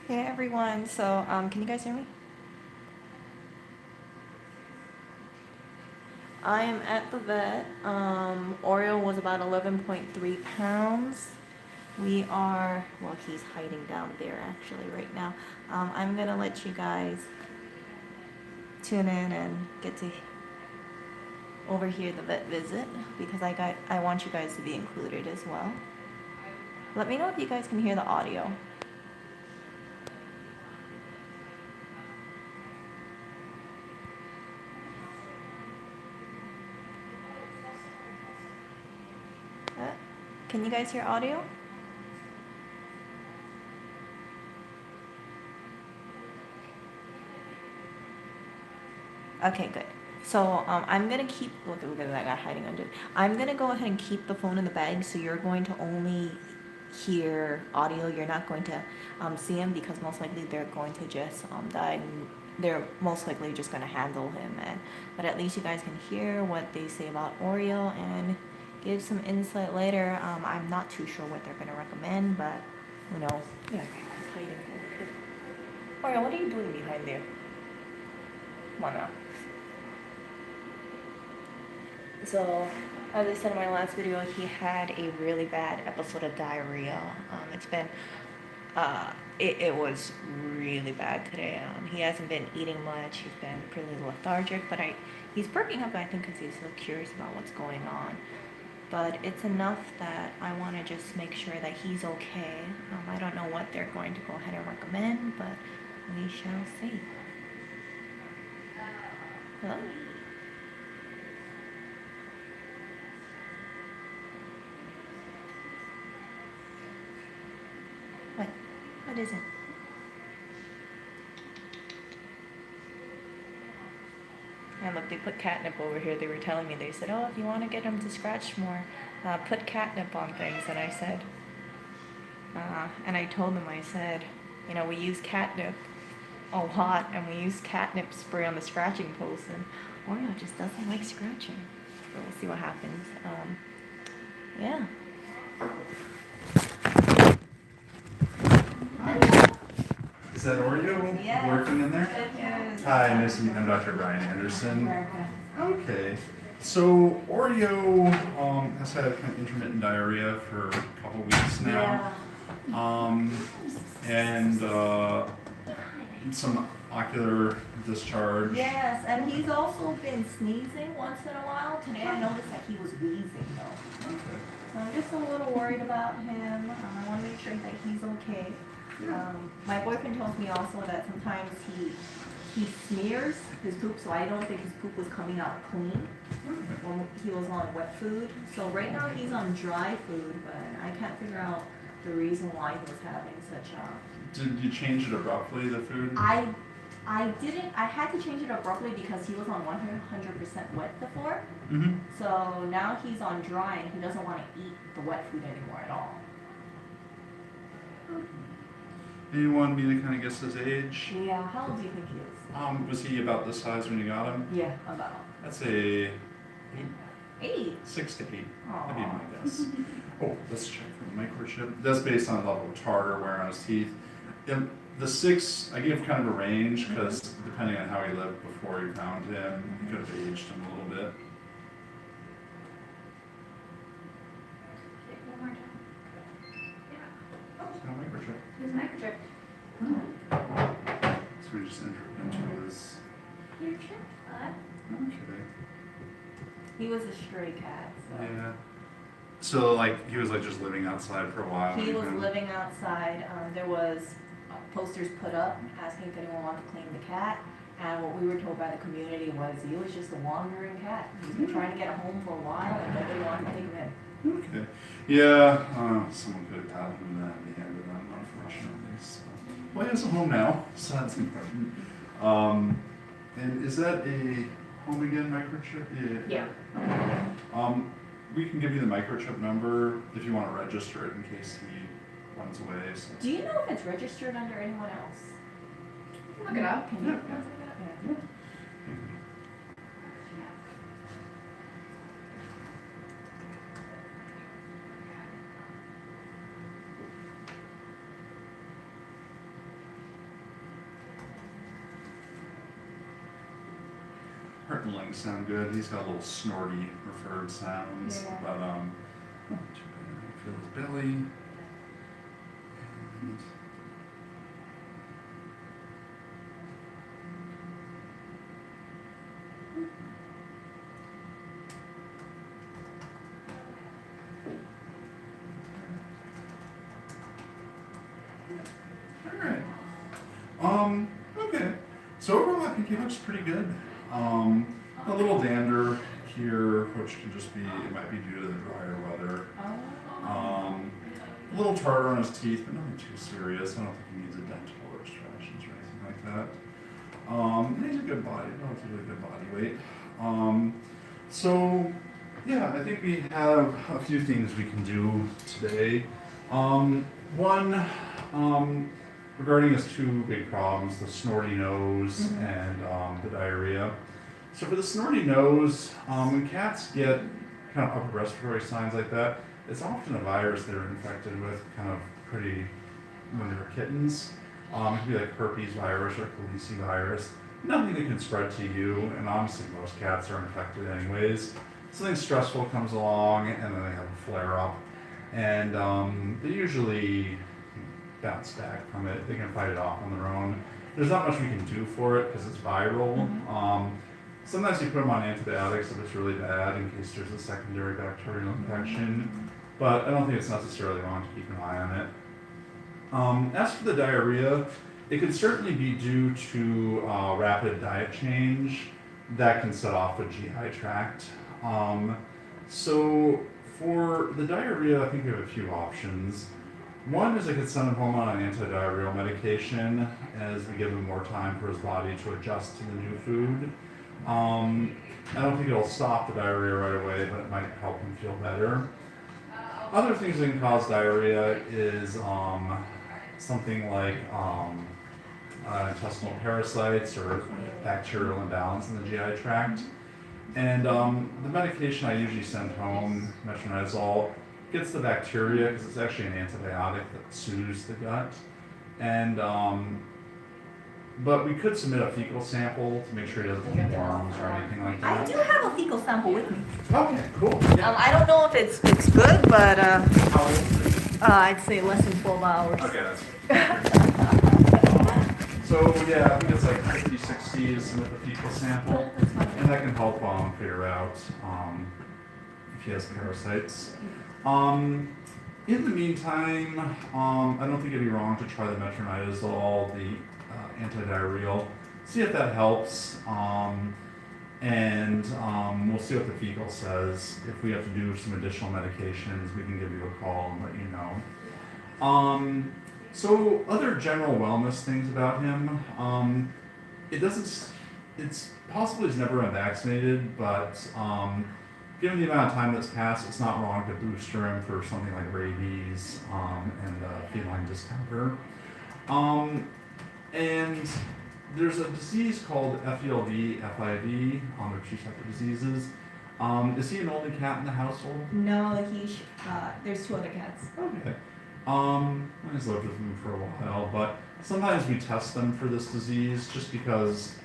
Hey everyone, so can you guys hear me? I am at the vet. Oreo was about 11.3 pounds. We are, well, he's hiding down there actually right now. I'm gonna let you guys tune in and get to overhear the vet visit because I want you guys to be included as well. Let me know if you guys can hear the audio. Can you guys hear audio? Okay, good. So I'm gonna keep, look at that guy hiding under. I'm gonna go ahead and keep the phone in the bag, so you're going to only hear audio. You're not going to see him because most likely they're going to just they're most likely just going to handle him. But at least you guys can hear what they say about Oreo and give some insight later. I'm not too sure what they're going to recommend, but who knows? Yeah, he's hiding over here. Oreo, what are you doing behind there? Come on now. So, as I said in my last video, he had a really bad episode of diarrhea. It was really bad today. He hasn't been eating much. He's been pretty lethargic, but he's perking up, I think, because he's so curious about what's going on. But it's enough that I want to just make sure that he's okay. I don't know what they're going to go ahead and recommend, but we shall see. Hello? What is it? And look, they put catnip over here. They were telling me, they said, oh, if you want to get him to scratch more, put catnip on things. And I said, and I told them, I said, you know, we use catnip a lot, and we use catnip spray on the scratching post, and Oreo just doesn't like scratching. So we'll see what happens. Yeah. Is that Oreo working in there? Yes. Hi, nice to meet you. I'm Dr. Brian Anderson. Okay. So Oreo has had kind of intermittent diarrhea for a couple weeks now. And some ocular discharge. Yes, and he's also been sneezing once in a while. Today I noticed that he was wheezing though. Okay. So I'm just a little worried about him. I want to make sure that he's okay. My boyfriend tells me also that sometimes he smears his poop, so I don't think his poop was coming out clean when he was on wet food. So right now he's on dry food, but I can't figure out the reason why he was having such a... Did you change it abruptly, the food? I didn't. I had to change it abruptly because he was on 100% wet before. Mm-hmm. So now he's on dry and he doesn't want to eat the wet food anymore at all. And you wanted me to kind of guess his age? Yeah, how old do you think he is? Was he about this size when you got him? Yeah, about. I'd say 8. 6 to 8. Aww. That'd be my guess. Oh, let's check for the microchip. That's based on the level of tartar wear on his teeth. The 6, I gave kind of a range because depending on how he lived before you found him, you could have aged him a little bit. One more time. It's got a microchip. His microchip. So we just entered into his. Your chip, bud. Okay. He was a stray cat. So. Yeah. So like he was like just living outside for a while. He was living outside. There was posters put up asking if anyone wanted to claim the cat. And what we were told by the community was he was just a wandering cat. He's been trying to get a home for a while and nobody wanted to take him in. Okay. Yeah, someone could have gotten him that in the end of them, unfortunately. So. Well, he has a home now, so that's important. And is that a home again microchip? Yeah. We can give you the microchip number if you want to register it in case he runs away. So. Do you know if it's registered under anyone else? Look it up. Can you? Yeah. Yeah. certain links sound good. He's got little snorty preferred sounds, Yeah. but not too bad. Feel his belly. And Alright. Okay. So overall, I think he looks pretty good. A little dander here, which can just be, it might be due to the drier weather. A little tartar on his teeth, but nothing too serious. I don't think he needs a dental or extractions or anything like that. And he's a good body, relatively good body weight. So, yeah, I think we have a few things we can do today. One, regarding his two big problems, the snorty nose and the diarrhea. So for the snorty nose, when cats get kind of upper respiratory signs like that, it's often a virus they're infected with kind of pretty when they're kittens. It could be like herpes virus or Calisi virus. Nothing that can spread to you, and honestly most cats are infected anyways. Something stressful comes along and then they have a flare up. And they usually bounce back from it. They can fight it off on their own. There's not much we can do for it because it's viral. Sometimes you put them on antibiotics if it's really bad in case there's a secondary bacterial infection, but I don't think it's necessarily wrong to keep an eye on it. As for the diarrhea, it could certainly be due to rapid diet change that can set off the GI tract. So for the diarrhea, I think we have a few options. One is I could send him home on an antidiarrheal medication as we give him more time for his body to adjust to the new food. I don't think it'll stop the diarrhea right away, but it might help him feel better. Other things that can cause diarrhea is something like intestinal parasites or bacterial imbalance in the GI tract. And the medication I usually send home, metronidazole, gets the bacteria because it's actually an antibiotic that soothes the gut. And but we could submit a fecal sample to make sure he doesn't get worms or anything like I that. do have a fecal sample with me. Okay, cool. Yeah. I don't know if it's good, but How old is it? I'd say less than 12 hours. Okay, that's so yeah, I think it's like 50, 60 to submit the fecal sample, and that can help figure out if he has parasites. In the meantime, I don't think it'd be wrong to try the metronidazole, the antidiarrheal, see if that helps, and we'll see what the fecal says. If we have to do some additional medications, we can give you a call and let you know. So other general wellness things about him, it's possible he's never been vaccinated, but given the amount of time that's passed, it's not wrong to booster him for something like rabies and feline distemper. And there's a disease called FELV, FIV, they're two separate diseases. Is he an only cat in the household? No, there's two other cats. Okay. He's lived with them for a while, but sometimes we test them for this disease just because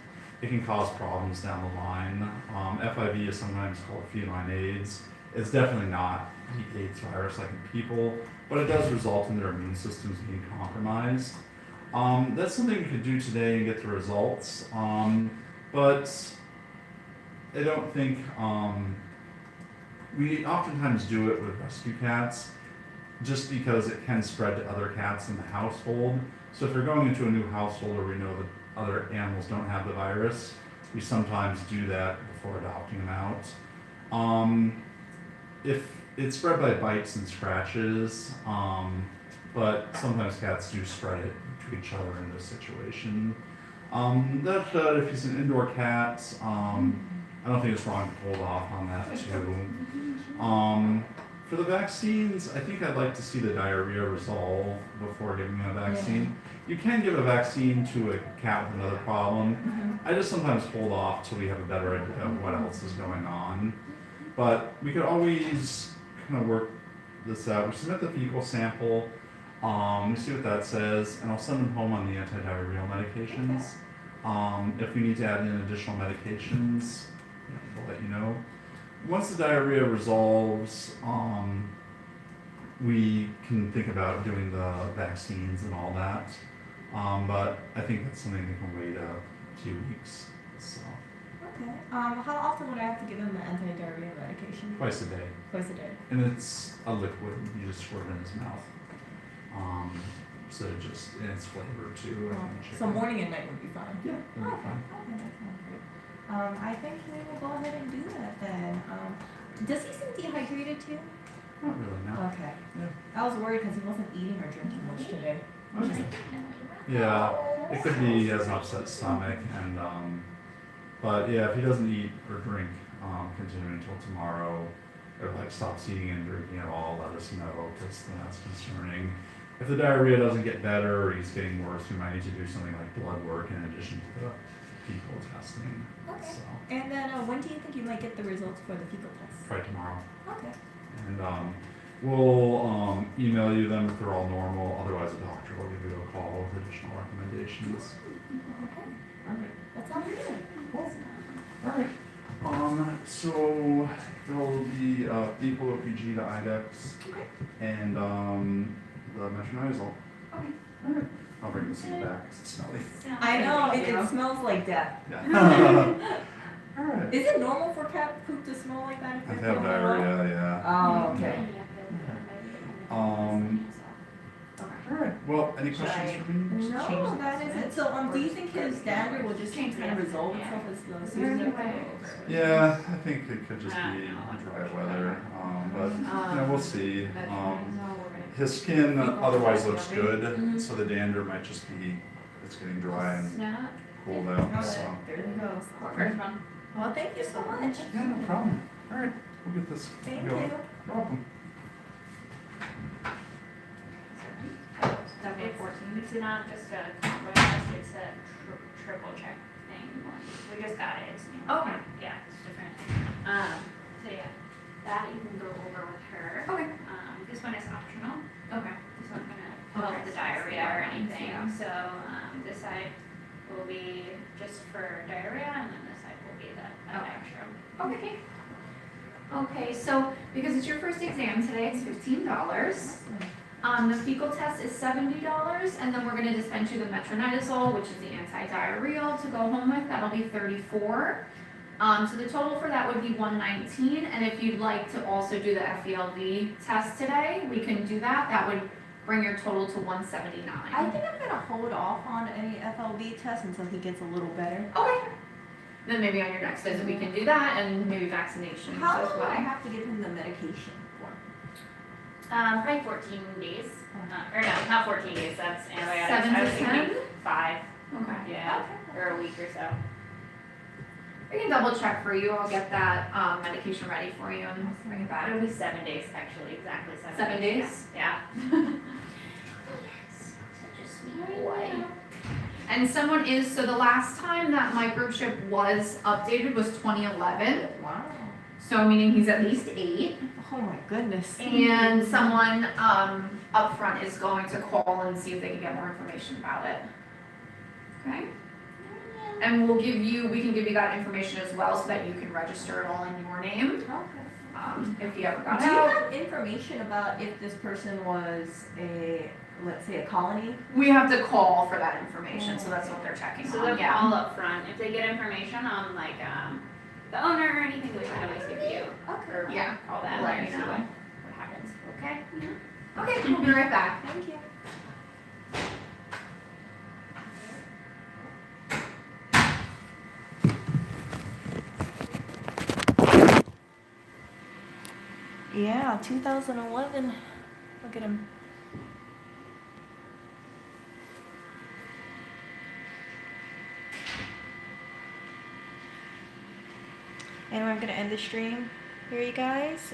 it can cause problems down the line. FIV is sometimes called feline AIDS. It's definitely not the AIDS virus like in people, but it does result in their immune systems being compromised. That's something we could do today and get the results, but I don't think, we oftentimes do it with rescue cats just because it can spread to other cats in the household. So if you're going into a new household where we know that other animals don't have the virus, we sometimes do that before adopting them out. If it's spread by bites and scratches, but sometimes cats do spread it to each other in this situation. That said, if he's an indoor cat, I don't think it's wrong to hold off on that too. For the vaccines, I think I'd like to see the diarrhea resolve before giving him a vaccine. You can give a vaccine to a cat with another problem. I just sometimes hold off till we have a better idea of what else is going on. But we could always kind of work this out. We submit the fecal sample, we see what that says, and I'll send him home on the antidiarrheal medications. If we need to add in additional medications, we'll let you know. Once the diarrhea resolves, we can think about doing the vaccines and all that. But I think that's something that can wait a few weeks. So Okay. How often would I have to give him the anti-diarrhea medication? twice a day, Twice a day. and it's a liquid. You just squirt it in his mouth. So it just and it's flavored too. I think So chicken. morning and night would be fine. Yeah, that'll be Okay, fine. okay, that sounds great. I think we will go ahead and do that then. Does he seem dehydrated too? Not really, no. Okay. Yeah. I was worried because he wasn't eating or drinking much today. Okay. Yeah, it could be he has an upset stomach and, but yeah, if he doesn't eat or drink, continuing until tomorrow, or like stops eating and drinking at all, let us know, because that's concerning. If the diarrhea doesn't get better or he's getting worse, we might need to do something like blood work in addition to the fecal testing. Okay. So, And then when do you think you might get the results for the fecal test? try tomorrow. Okay. And, we'll, email you them if they're all normal, otherwise the doctor will give you a call with additional recommendations. Okay. Alright. That sounds good. Cool. Alright, so there'll be equal OPG to IDEX Okay. and the metronidazole. Okay. Alright, I'll bring this in the back 'cause it's smelly. I know, it smells like death. Yeah. Alright. Is it normal for cat poop to smell like that? If I you're have feeling well? diarrhea, yeah. Oh, okay. Alright, well, any Should questions I- for me? No, that is it. So, do you think his dander will just kind of resolve itself as the season goes? Yeah, I think it could just be dry weather, but, you know, we'll see. His skin otherwise looks good, so the dander might just be, it's getting dry and cooled out, so. There it goes. First one. Well, thank you so much. Yeah, no problem. Alright, we'll get this Thank going. you. You're welcome. It's 14. It's not just a contrast, it's a triple check thing. We just got it. It's new. Okay. Yeah, it's different. So yeah, that you can go over with her. Okay. This one is optional. Okay. This one's gonna help the diarrhea or anything. So this side will be just for diarrhea, and then this side will be the extra. Okay. Okay, so because it's your first exam today, it's $15. The fecal test is $70, and then we're gonna dispense you the metronidazole, which is the anti-diarrheal to go home with. That'll be $34. So the total for that would be $119, and if you'd like to also do the FELV test today, we can do that. That would bring your total to $179. I think I'm gonna hold off on any FLV test until he gets a little better. Okay. Then maybe on your next visit we can do that, and maybe vaccinations How as long would I well. have to give him the medication for? Probably 14 days. Or no, not 14 days. That's antibiotics. 7 I to was thinking 10? 5. Okay. Yeah, or a week or so. I can double check for you. I'll get that medication ready for you and bring it back. It'll be 7 days, actually, exactly 7 7 days? Yeah. Such a sweet boy. And someone is, so the last time that microchip was updated was 2011. Wow. So meaning he's at least 8. Oh my goodness. And someone up front is going to call and see if they can get more information about it. Okay? And we can give you that information as well so that you can register it all in your name. Okay. If you ever got Do you out. have information about if this person was a, let's say, a colony? We have to call for that information, so that's what they're checking So on, they'll yeah. call up front. If they get information on like the owner or anything, we can always give you. Or Yeah. call them Let and you see know. what happens. Okay? Okay, we'll be right back. Thank you. Yeah, 2011. Look at him. And we're gonna end the stream here, you guys.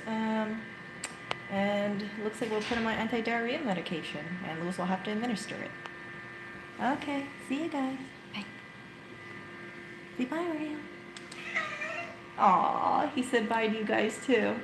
And looks like we'll put him on anti-diarrhea medication, and Lewis will have to administer it. Okay, see you guys. Bye. Say bye, Oreo. Aw, he said bye to you guys too.